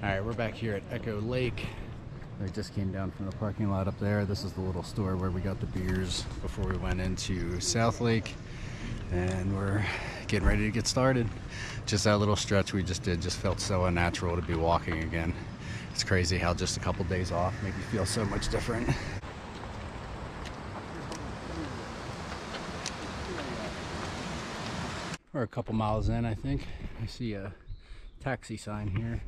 Alright, we're back here at Echo Lake. I just came down from the parking lot up there. This is the little store where we got the beers before we went into South Lake. And we're getting ready to get started. Just that little stretch we just did just felt so unnatural to be walking again. It's crazy how just a couple days off make you feel so much different. We're a couple miles in, I think. I see a taxi sign here.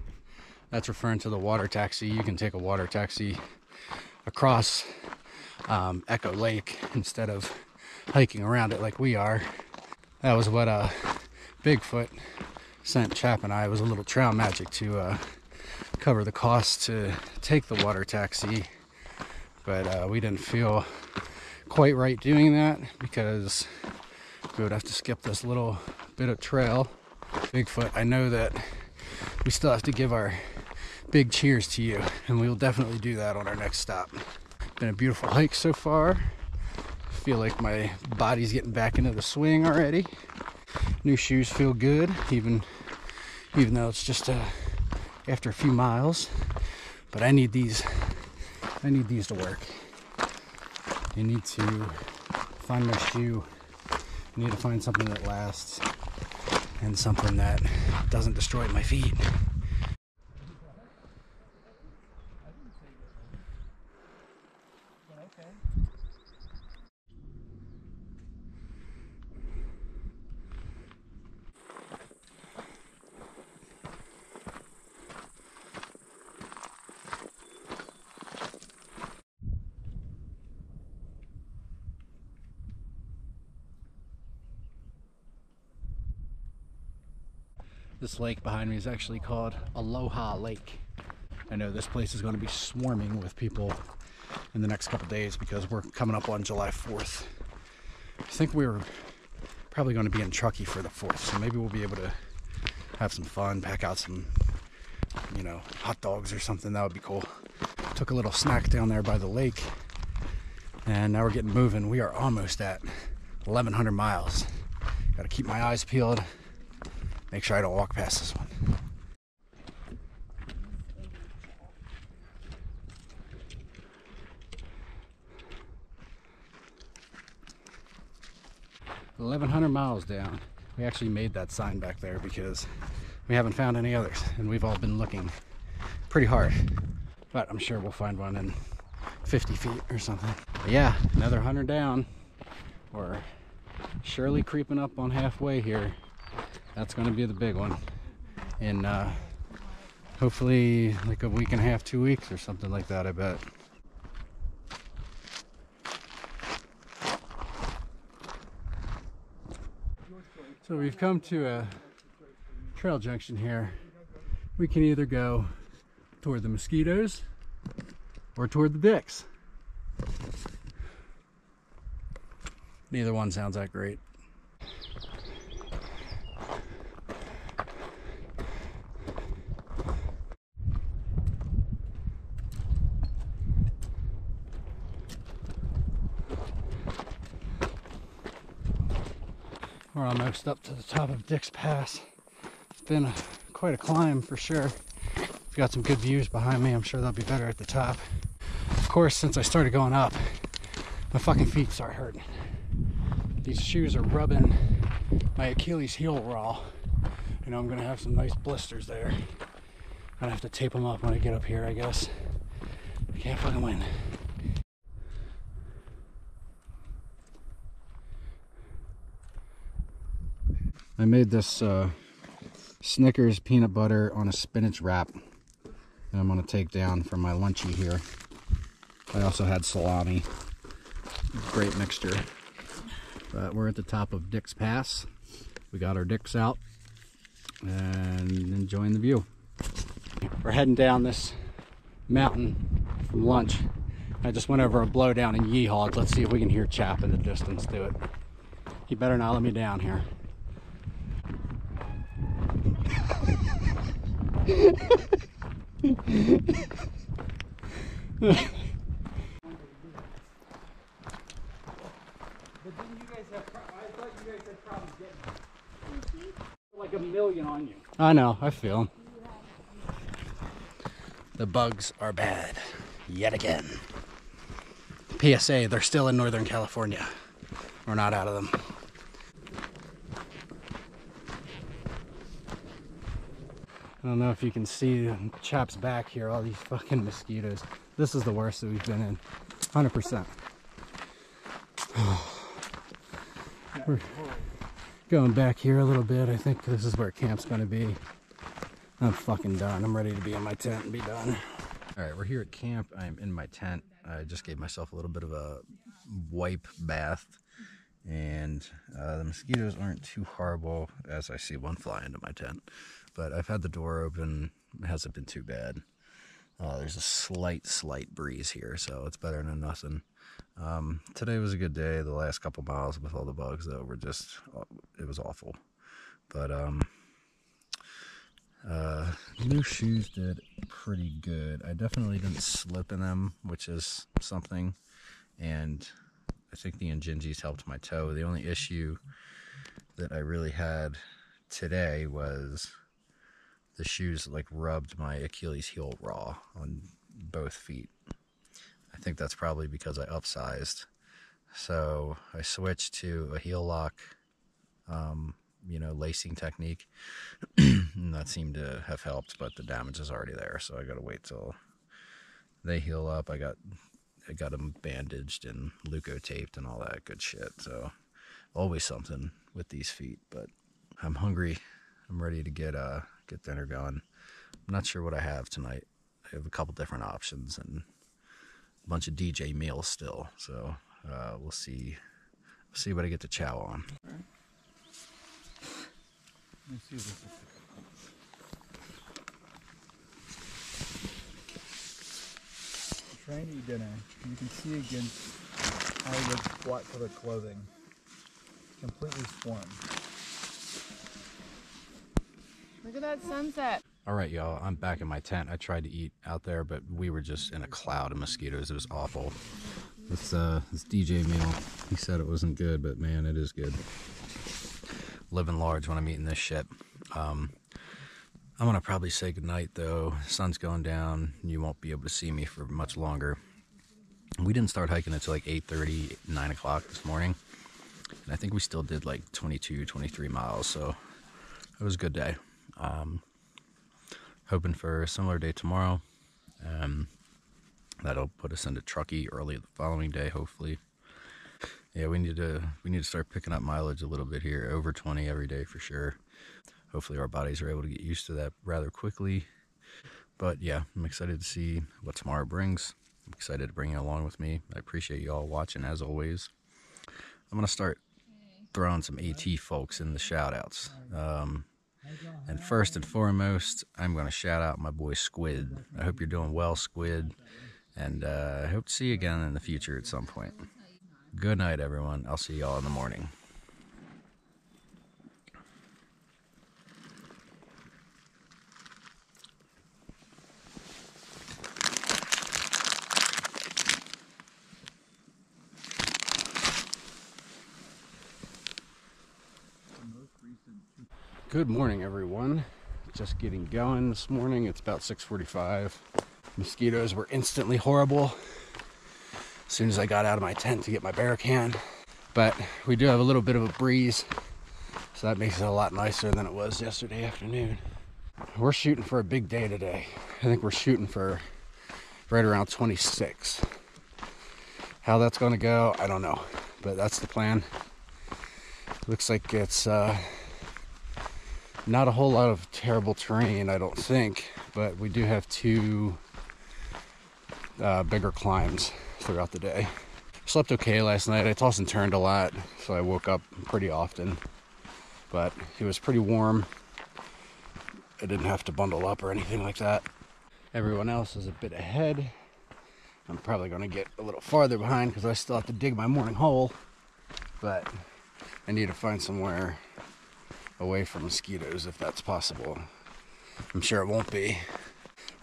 That's referring to the water taxi. You can take a water taxi across Echo Lake instead of hiking around it like we are. That was what Bigfoot sent Chap and I. It was a little trail magic to cover the cost to take the water taxi, but we didn't feel quite right doing that because we would have to skip this little bit of trail. Bigfoot, I know that we still have to give our big cheers to you, and we will definitely do that on our next stop. Been a beautiful hike so far. I feel like my body's getting back into the swing already. New shoes feel good, even though it's just after a few miles. But I need these to work. I need to find my shoe. I need to find something that lasts and something that doesn't destroy my feet. This lake behind me is actually called Aloha Lake. I know this place is going to be swarming with people in the next couple days because we're coming up on July 4th. I think we were probably going to be in Truckee for the 4th, so maybe we'll be able to have some fun, pack out some, you know, hot dogs or something. That would be cool. Took a little snack down there by the lake, and now we're getting moving. We are almost at 1,100 miles. Got to keep my eyes peeled. Make sure I don't walk past this one. $1,100 miles down. We actually made that sign back there because we haven't found any others, and we've all been looking pretty hard. But I'm sure we'll find one in 50 feet or something. But yeah, another 100 down. We're surely creeping up on halfway here. That's going to be the big one in hopefully like a week and a half, 2 weeks or something like that, I bet. So we've come to a trail junction here. We can either go toward the mosquitoes or toward the dicks. Neither one sounds that great. We're almost up to the top of Dick's Pass. It's been quite a climb for sure. We've got some good views behind me. I'm sure they'll be better at the top. Of course, since I started going up, my fucking feet start hurting. These shoes are rubbing my Achilles heel raw. I know I'm gonna have some nice blisters there. I'm gonna have to tape them up when I get up here, I guess. I can't fucking win. I made this Snickers peanut butter on a spinach wrap that I'm going to take down for my lunchie here. I also had salami. Great mixture. But we're at the top of Dick's Pass. We got our dicks out and enjoying the view. We're heading down this mountain from lunch. I just went over a blowdown and yeehawed. Let's see if we can hear Chap in the distance do it. He better not let me down here. But didn't you guys have I thought you guys had problems getting like a million on you. I know, I feel him. The bugs are bad yet again. PSA, they're still in Northern California. We're not out of them. I don't know if you can see the chap's back here, all these fucking mosquitoes. This is the worst that we've been in, 100%. We're going back here a little bit. I think this is where camp's gonna be. I'm fucking done. I'm ready to be in my tent and be done. All right, we're here at camp. I'm in my tent. I just gave myself a little bit of a wipe bath, and the mosquitoes aren't too horrible, as I see one fly into my tent. But I've had the door open. It hasn't been too bad. There's a slight breeze here, so it's better than nothing. Today was a good day. The last couple miles with all the bugs, though, were just, it was awful. But new shoes did pretty good. I definitely didn't slip in them, which is something. And I think the Injinjis helped my toe. The only issue that I really had today was the shoes like rubbed my Achilles heel raw on both feet. I think that's probably because I upsized. So I switched to a heel lock, lacing technique. And that seemed to have helped, but the damage is already there. So I got to wait till they heal up. I got them bandaged and leuko-taped and all that good shit. So always something with these feet, but I'm hungry. I'm ready to get dinner going. I'm not sure what I have tonight. I have a couple different options and a bunch of DJ meals still. So we'll see what I get to chow on. Let me see what this is. I'm trying to eat dinner. You can see against Hollywood's black colored clothing. Completely swarmed. Look at that sunset. All right, y'all, I'm back in my tent. I tried to eat out there, but we were just in a cloud of mosquitoes. It was awful. This DJ meal, he said it wasn't good, but man, it is good. Living large when I'm eating this shit. I'm gonna probably say goodnight though. Sun's going down. You won't be able to see me for much longer. We didn't start hiking until like 8:30, 9 o'clock this morning. And I think we still did like 22, 23 miles. So it was a good day. Hoping for a similar day tomorrow. That'll put us into Truckee early the following day, hopefully. Yeah, we need to start picking up mileage a little bit here, over 20 every day for sure. Hopefully our bodies are able to get used to that rather quickly. But yeah, I'm excited to see what tomorrow brings. I'm excited to bring you along with me. I appreciate you all watching as always. I'm gonna start throwing some AT folks in the shout outs. And first and foremost, I'm going to shout out my boy Squid. I hope you're doing well, Squid. And I hope to see you again in the future at some point. Good night, everyone. I'll see y'all in the morning. Good morning, everyone. Just getting going this morning. It's about 6:45. Mosquitoes were instantly horrible as soon as I got out of my tent to get my bear can. But we do have a little bit of a breeze, so that makes it a lot nicer than it was yesterday afternoon. We're shooting for a big day today. I think we're shooting for right around 26. How that's going to go, I don't know, but that's the plan. Looks like it's not a whole lot of terrible terrain, I don't think, but we do have two bigger climbs throughout the day. Slept okay last night. I tossed and turned a lot, so I woke up pretty often, but it was pretty warm. I didn't have to bundle up or anything like that. Everyone else is a bit ahead. I'm probably going to get a little farther behind because I still have to dig my morning hole, but I need to find somewhere away from mosquitoes if that's possible. I'm sure it won't be,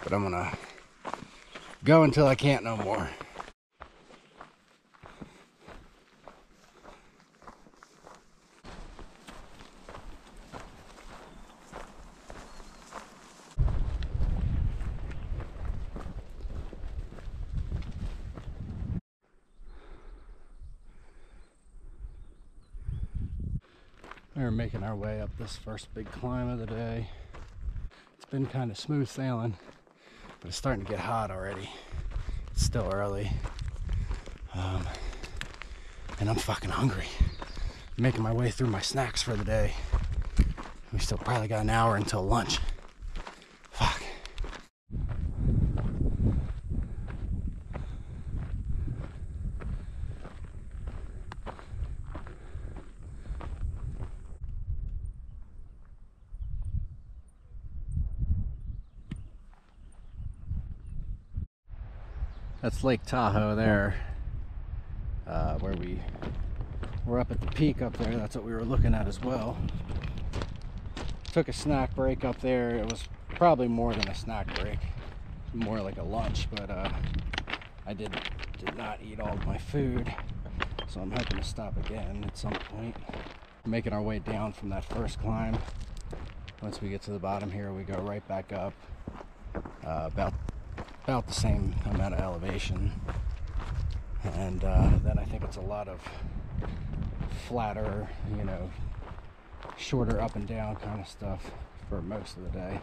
but I'm gonna go until I can't no more. We're making our way up this first big climb of the day. It's been kind of smooth sailing, but it's starting to get hot already. It's still early. And I'm fucking hungry. I'm making my way through my snacks for the day. We still probably got an hour until lunch. Fuck. That's Lake Tahoe there, where we're up at the peak up there. That's what we were looking at as well. Took a snack break up there. It was probably more than a snack break, more like a lunch, but I did not eat all of my food, so I'm hoping to stop again at some point. Making our way down from that first climb. Once we get to the bottom here, we go right back up, about the same amount of elevation, and then I think it's a lot of flatter, you know, shorter up and down kind of stuff for most of the day.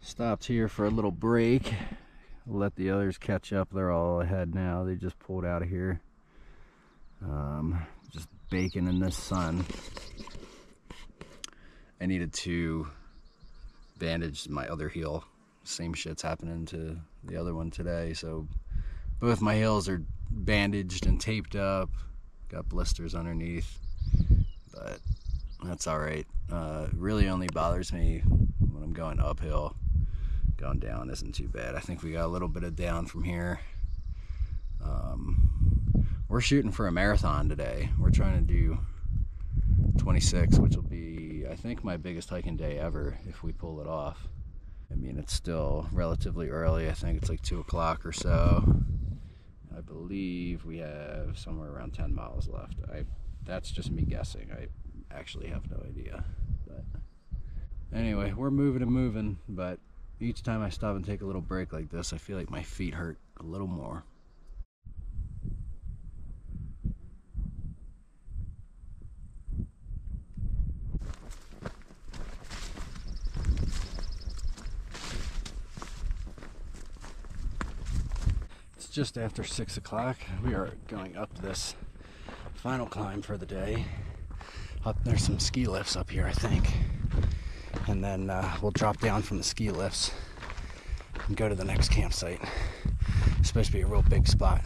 Stopped here for a little break. Let the others catch up. They're all ahead now. They just pulled out of here. Just baking in this sun. I needed to bandage my other heel. Same shit's happening to the other one today. So both my heels are bandaged and taped up. Got blisters underneath, but that's all right. It really only bothers me when I'm going uphill. Going down isn't too bad. I think we got a little bit of down from here. We're shooting for a marathon today. We're trying to do 26, which will be, I think, my biggest hiking day ever if we pull it off. I mean, it's still relatively early. I think it's like 2 o'clock or so. I believe we have somewhere around 10 miles left. That's just me guessing. I actually have no idea. But anyway, we're moving and moving, but each time I stop and take a little break like this, I feel like my feet hurt a little more. It's just after 6 o'clock. We are going up this final climb for the day. There's some ski lifts up here, I think. And then we'll drop down from the ski lifts and go to the next campsite. It's supposed to be a real big spot.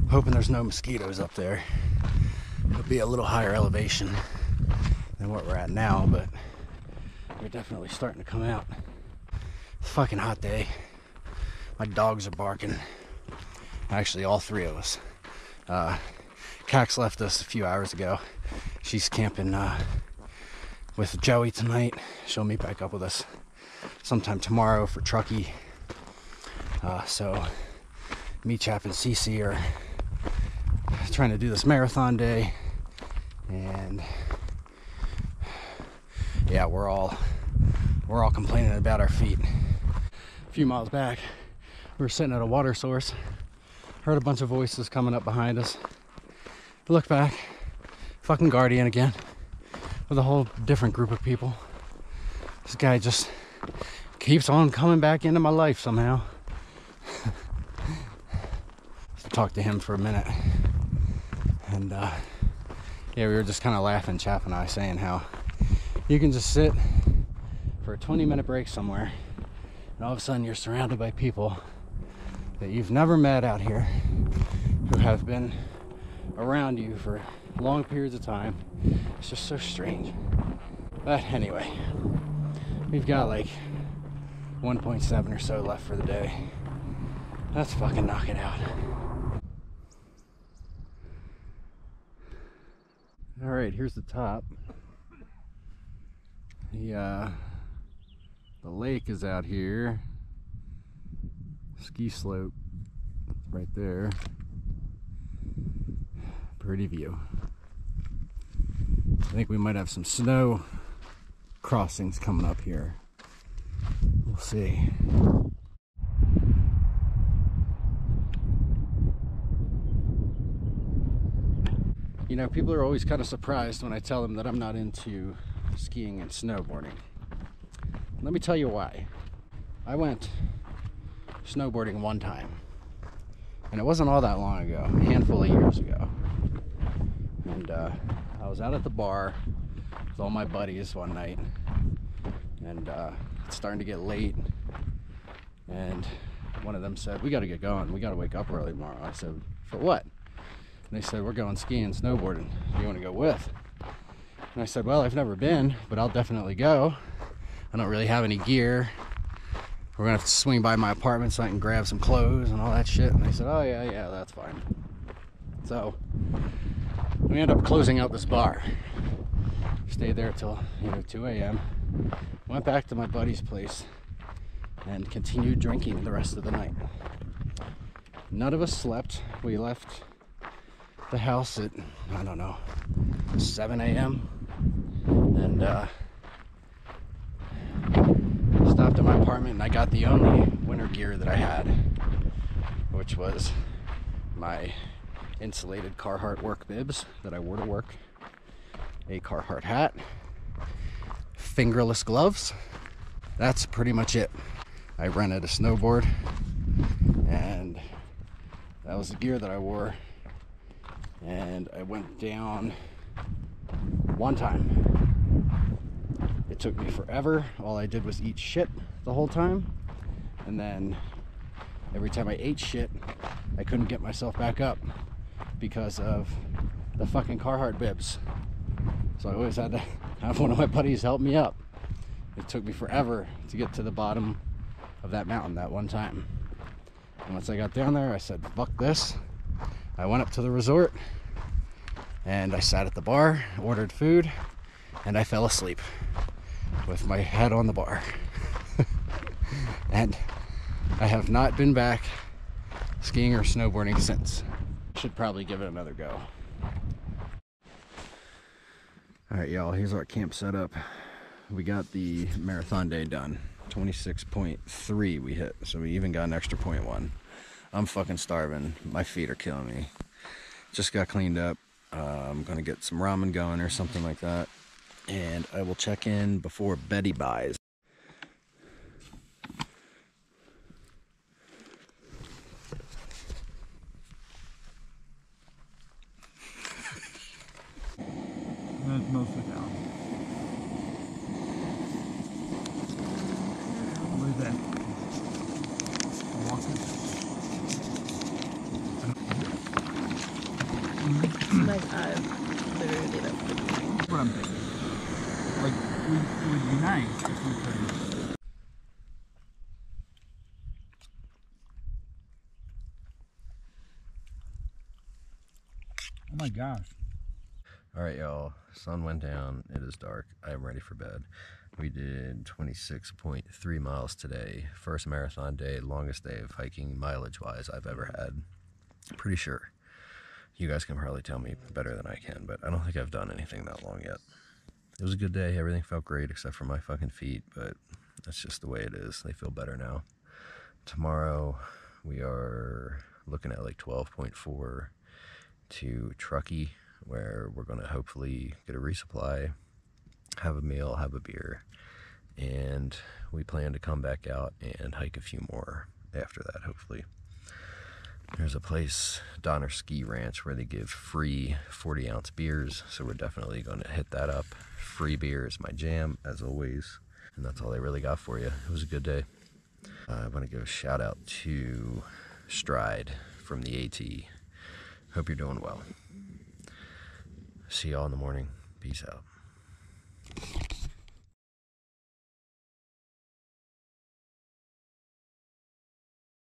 Hoping there's no mosquitoes up there. It'll be a little higher elevation than what we're at now, but we're definitely starting to come out. It's a fucking hot day. My dogs are barking. Actually, all three of us. Cax left us a few hours ago. She's camping with Joey tonight. She'll meet back up with us sometime tomorrow for Truckee. So me, Chap, and Cece are trying to do this marathon day, and yeah, we're all complaining about our feet. A few miles back, we were sitting at a water source, heard a bunch of voices coming up behind us. Looked back, fucking Guardian again, with a whole different group of people. This guy just keeps on coming back into my life somehow. Talked to him for a minute, and yeah, we were just kind of laughing, Chap and I, saying how you can just sit for a 20-minute break somewhere, and all of a sudden you're surrounded by people that you've never met out here, who have been around you for long periods of time. It's just so strange. But anyway, we've got like 1.7 or so left for the day. Let's fucking knock it out. All right, here's the top. The lake is out here. Ski slope right there. Pretty view. I think we might have some snow crossings coming up here. We'll see. You know, people are always kind of surprised when I tell them that I'm not into skiing and snowboarding. Let me tell you why. I went snowboarding one time, and it wasn't all that long ago, a handful of years ago. And I was out at the bar with all my buddies one night, and it's starting to get late, and one of them said, "We got to get going, we got to wake up early tomorrow." I said, "For what?" And they said, "We're going skiing and snowboarding. Do you want to go with?" And I said, "Well, I've never been, but I'll definitely go. I don't really have any gear. We're gonna have to swing by my apartment so I can grab some clothes and all that shit." And they said, "Oh yeah, that's fine." So we ended up closing out this bar. Stayed there till 2 a.m. Went back to my buddy's place and continued drinking the rest of the night. None of us slept. We left the house at, I don't know, 7 a.m. and stopped at my apartment, and I got the only winter gear that I had, which was my insulated Carhartt work bibs that I wore to work, a Carhartt hat, fingerless gloves. That's pretty much it. I rented a snowboard, and that was the gear that I wore. And I went down one time. It took me forever. All I did was eat shit the whole time. And then every time I ate shit, I couldn't get myself back up because of the fucking Carhartt bibs. So I always had to have one of my buddies help me up. It took me forever to get to the bottom of that mountain that one time. And once I got down there, I said, "Fuck this." I went up to the resort, and I sat at the bar, ordered food, and I fell asleep with my head on the bar. And I have not been back skiing or snowboarding since. Should probably give it another go. Alright y'all, here's our camp setup. We got the marathon day done. 26.3 we hit, so we even got an extra 0.1. I'm fucking starving. My feet are killing me. Just got cleaned up. I'm gonna get some ramen going or something like that. And I will check in before Betty buys. That's mostly down. What is that? Walking. Like, I literally don't know. That's what I'm thinking. Like, it would be nice if we could. Oh my gosh. Alright y'all, sun went down, it is dark, I am ready for bed. We did 26.3 miles today, first marathon day, longest day of hiking mileage wise I've ever had. Pretty sure. You guys can probably tell me better than I can, but I don't think I've done anything that long yet. It was a good day, everything felt great except for my fucking feet, but that's just the way it is. They feel better now. Tomorrow we are looking at like 12.4 to Truckee, where we're going to hopefully get a resupply, have a meal, have a beer, and we plan to come back out and hike a few more after that, hopefully. There's a place, Donner Ski Ranch, where they give free 40-ounce beers, so we're definitely going to hit that up. Free beer is my jam, as always, and that's all I really got for you. It was a good day. I want to give a shout out to Stride from the AT. Hope you're doing well. See y'all in the morning. Peace out.